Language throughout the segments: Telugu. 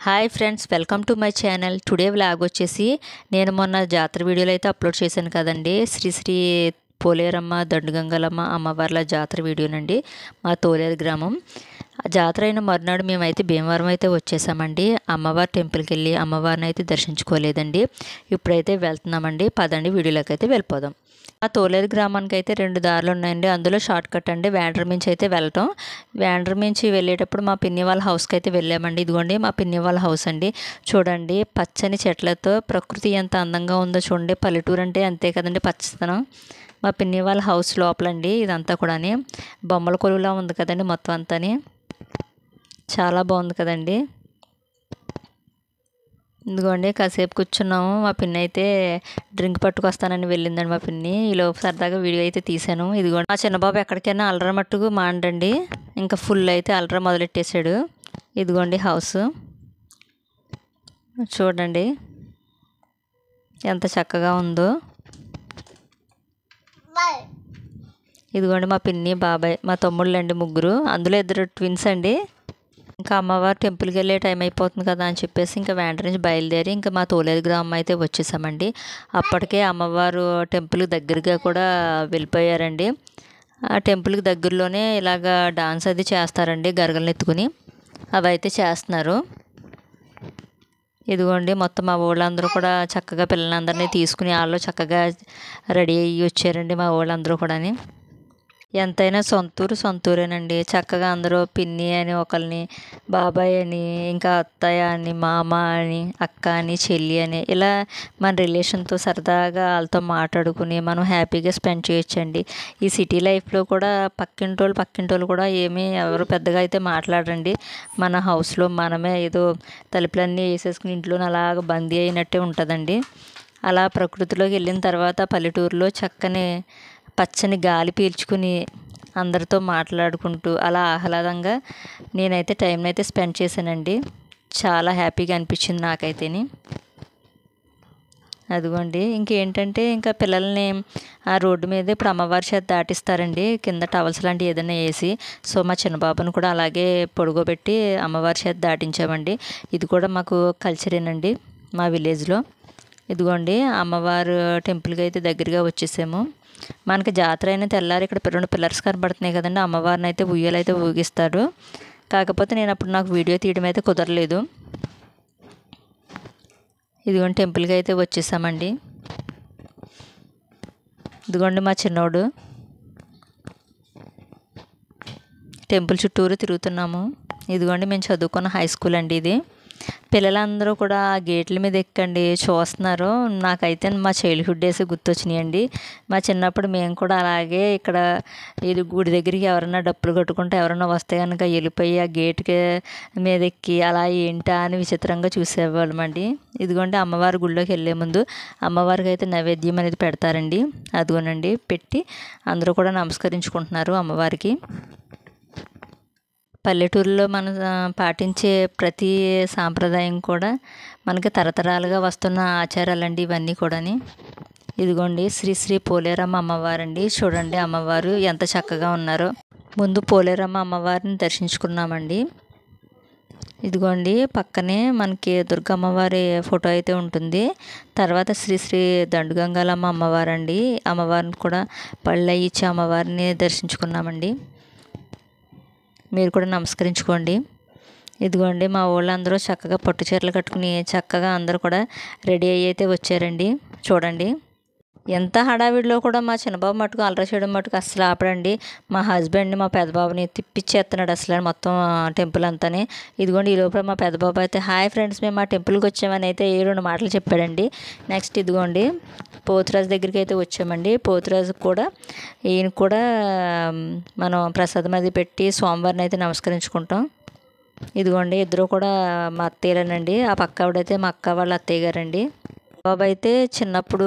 Hi friends, welcome to my channel. Today vlog వచ్చేసి నేను మొన్న జాతర వీడియోలు అయితే అప్లోడ్ చేశాను కదండి. శ్రీ శ్రీ పోలేరమ్మ దండుగంగలమ్మ అమ్మవార్ల జాతర వీడియోనండి. మా తోలేరు గ్రామం జాతర అయిన మరునాడు మేమైతే భీమవరం అయితే వచ్చేసామండి. అమ్మవారి టెంపుల్కి వెళ్ళి అమ్మవారిని అయితే దర్శించుకోలేదండి. ఇప్పుడైతే వెళ్తున్నామండి. పదండి వీడియోలోకి అయితే వెళ్ళిపోదాం. ఆ తోలేరు గ్రామానికి అయితే 2 దారులు ఉన్నాయండి. అందులో షార్ట్ కట్ అండి వేండ్ర మించి అయితే వెళ్ళటం. వేండ్ర మించి వెళ్ళేటప్పుడు మా పిన్ని వాళ్ళ హౌస్కి అయితే వెళ్ళామండి. ఇదిగోండి మా పిన్ని వాళ్ళ హౌస్ అండి. చూడండి పచ్చని చెట్లతో ప్రకృతి ఎంత అందంగా ఉందో చూడండి. పల్లెటూరు అంటే అంతే కదండి, పచ్చదనం. మా పిన్ని వాళ్ళ హౌస్ లోపలండి ఇదంతా కూడా బొమ్మల కొలువులా ఉంది కదండి. మొత్తం అంతా చాలా బాగుంది కదండి. ఇదిగోండి కాసేపు కూర్చున్నాము. మా పిన్ని అయితే డ్రింక్ పట్టుకొస్తానని వెళ్ళిందండి. మా పిన్ని ఈలోపు సరదాగా వీడియో అయితే తీసాను. ఇదిగోండి మా చిన్నబాబు ఎక్కడికైనా అలర మట్టుకు మాండండి, ఇంకా ఫుల్ అయితే అలర మొదలెట్టేశాడు. ఇదిగోండి హౌస్ చూడండి ఎంత చక్కగా ఉందో. ఇదిగోండి మా పిన్ని బాబాయ్ మా తమ్ముళ్ళు అండి, ముగ్గురు. అందులో 2 ట్విన్స్ అండి. ఇంకా అమ్మవారు టెంపుల్కి వెళ్ళే టైం అయిపోతుంది కదా అని చెప్పేసి ఇంకా వెంటనే నుంచి బయలుదేరి ఇంకా మా తోలేరు గ్రామం అయితే వచ్చేసామండి. అప్పటికే అమ్మవారు టెంపుల్కి దగ్గరగా కూడా వెళ్ళిపోయారండి. ఆ టెంపుల్కి దగ్గరలోనే ఇలాగ డాన్స్ అది చేస్తారండి, గరగలను ఎత్తుకుని అవి అయితే చేస్తున్నారు. ఇదిగోండి మొత్తం మా ఊళ్ళందరూ కూడా చక్కగా పిల్లలందరినీ తీసుకుని వాళ్ళు చక్కగా రెడీ అయ్యి వచ్చారండి మా ఊళ్ళందరూ కూడా. ఎంతైనా సొంతూరేనండి. చక్కగా అందరూ పిన్ని అని ఒకరిని, బాబాయ్ అని, ఇంకా అత్తయ్య అని, మామ అని, అక్క అని, చెల్లి అని ఇలా మన రిలేషన్తో సరదాగా వాళ్ళతో మాట్లాడుకుని మనం హ్యాపీగా స్పెండ్ చేయొచ్చండి. ఈ సిటీ లైఫ్లో కూడా పక్కింటోళ్ళు కూడా ఎవరు పెద్దగా అయితే మాట్లాడరండి. మన హౌస్లో మనమే ఏదో తలుపులన్నీ వేసేసుకుని ఇంట్లోనే అలాగ బందీ అయినట్టే ఉంటుందండి. అలా ప్రకృతిలోకి వెళ్ళిన తర్వాత పల్లెటూరులో చక్కని పచ్చని గాలి పీల్చుకుని అందరితో మాట్లాడుకుంటూ అలా ఆహ్లాదంగా నేనైతే టైంని అయితే స్పెండ్ చేశానండి. చాలా హ్యాపీగా అనిపించింది నాకైతేని. అదిగోండి ఇంకేంటంటే ఇంకా పిల్లల్ని ఆ రోడ్డు మీద ఇప్పుడు అమ్మవారి చేత దాటిస్తారండి, కింద టవల్స్ లాంటివి ఏదైనా వేసి. సో మా చిన్నబాబును కూడా అలాగే పొడుగోబెట్టి అమ్మవారి చేత దాటించామండి. ఇది కూడా మాకు కల్చరేనండి మా విలేజ్లో. ఇదిగోండి అమ్మవారు టెంపుల్కి అయితే దగ్గరగా వచ్చేసాము. మనకి జాతర అయిన తెల్లారి ఇక్కడ 2 పిల్లర్స్ కనబడుతున్నాయి కదండి. అమ్మవారిని అయితే ఉయ్యాలైతే ఊగిస్తారు. కాకపోతే నేను అప్పుడు నాకు వీడియో తీయడం అయితే కుదరలేదు. ఇదిగోండి టెంపుల్కి అయితే వచ్చేసామండి. ఇదిగోండి మా చిన్నోడు టెంపుల్ చుట్టూరు తిరుగుతున్నాము. ఇదిగోండి మేము చదువుకున్న హై స్కూల్ అండి ఇది. పిల్లలందరూ కూడా ఆ గేట్ల మీద ఎక్కండి చూస్తున్నారు. నాకైతే మా చైల్డ్హుడ్ డేస్ గుర్తొచ్చినాయండి. మా చిన్నప్పుడు మేము కూడా అలాగే ఇక్కడ ఇది గుడి దగ్గరికి ఎవరైనా డప్పులు కొట్టుకుంటే ఎవరైనా వస్తే కనుక వెళ్ళిపోయి ఆ గేట్కి మీద ఎక్కి అలా ఏంటా అని విచిత్రంగా చూసేవాళ్ళమండి. ఇదిగోండి అమ్మవారి గుళ్ళోకి వెళ్ళే ముందు అమ్మవారికి అయితే నైవేద్యం అనేది పెడతారండి. అదిగోనండి పెట్టి అందరూ కూడా నమస్కరించుకుంటున్నారు అమ్మవారికి. పల్లెటూరులో మనం పాటించే ప్రతి సాంప్రదాయం కూడా మనకి తరతరాలుగా వస్తున్న ఆచారాలండి ఇవన్నీ కూడా. ఇదిగోండి శ్రీ శ్రీ పోలేరమ్మ అమ్మవారండి. చూడండి అమ్మవారు ఎంత చక్కగా ఉన్నారో. ముందు పోలేరమ్మ అమ్మవారిని దర్శించుకున్నామండి. ఇదిగోండి పక్కనే మనకి దుర్గమ్మవారి ఫోటో అయితే ఉంటుంది. తర్వాత శ్రీ శ్రీ దండుగంగలమ్మ అమ్మవారండి. అమ్మవారిని కూడా పళ్ళ ఇచ్చి అమ్మవారిని దర్శించుకున్నామండి. మీరు కూడా నమస్కరించుకోండి. ఇదిగోండి మా వాళ్ళందరూ చక్కగా పట్టు చీరలు కట్టుకుని చక్కగా అందరూ కూడా రెడీ అయ్యి అయితే వచ్చారండి. చూడండి ఎంత హడావిడిలో కూడా మా చిన్నబాబు మటుకు అల్లరి చేయడం మటుకు అసలు ఆపడండి. మా హస్బెండ్ని మా పెద్దబాబుని తిప్పిచ్చేస్తున్నాడు అసలు మొత్తం టెంపుల్ అంతానే. ఇదిగోండి ఈ లోపల మా పెద్దబాబు అయితే హాయ్ ఫ్రెండ్స్ మేము మా టెంపుల్కి వచ్చామని అయితే 2 మాటలు చెప్పాడండి. నెక్స్ట్ ఇదిగోండి పోతురాజు దగ్గరికి అయితే వచ్చామండి. పోతురాజు కూడా ఈయన కూడా మనం ప్రసాదం అది పెట్టి స్వామివారిని అయితే నమస్కరించుకుంటాం. ఇదిగోండి ఇద్దరు కూడా మా అత్తయ్యలేనండి. ఆ పక్క ఆవిడైతే మా అక్క వాళ్ళ అత్తయ్య గారండి. బాబు అయితే చిన్నప్పుడు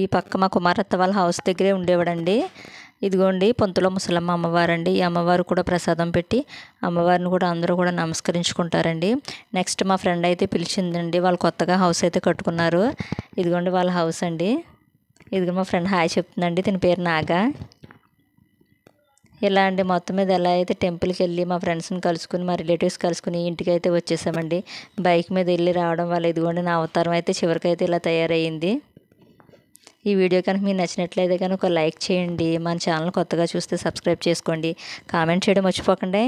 ఈ పక్క మా కుమారత్త వాళ్ళ హౌస్ దగ్గరే ఉండేవాడండి. ఇదిగోండి పొంతులో ముసలమ్మ అమ్మవారండి. ఈ అమ్మవారు కూడా ప్రసాదం పెట్టి అమ్మవారిని కూడా అందరూ కూడా నమస్కరించుకుంటారండి. నెక్స్ట్ మా ఫ్రెండ్ అయితే పిలిచిందండి. వాళ్ళు కొత్తగా హౌస్ అయితే కట్టుకున్నారు. ఇదిగోండి వాళ్ళ హౌస్ అండి. ఇదిగో మా ఫ్రెండ్ హాయ్ చెప్తుందండి. తన పేరు నాగా. ఇలా అండి మొత్తం మీద ఎలా అయితే టెంపుల్కి వెళ్ళి మా ఫ్రెండ్స్ని కలుసుకుని మా రిలేటివ్స్ కలుసుకుని ఇంటికి అయితే వచ్చేసామండి. బైక్ మీద వెళ్ళి రావడం వల్ల ఇదిగోండి నా అవతారం అయితే చివరికైతే ఇలా తయారయ్యింది. ఈ వీడియో కనుక మీకు నచ్చినట్లయితే కనుక ఒక లైక్ చేయండి. మన ఛానల్ కొత్తగా చూస్తే సబ్స్క్రైబ్ చేసుకోండి. కామెంట్ చేయడం మర్చిపోకండి.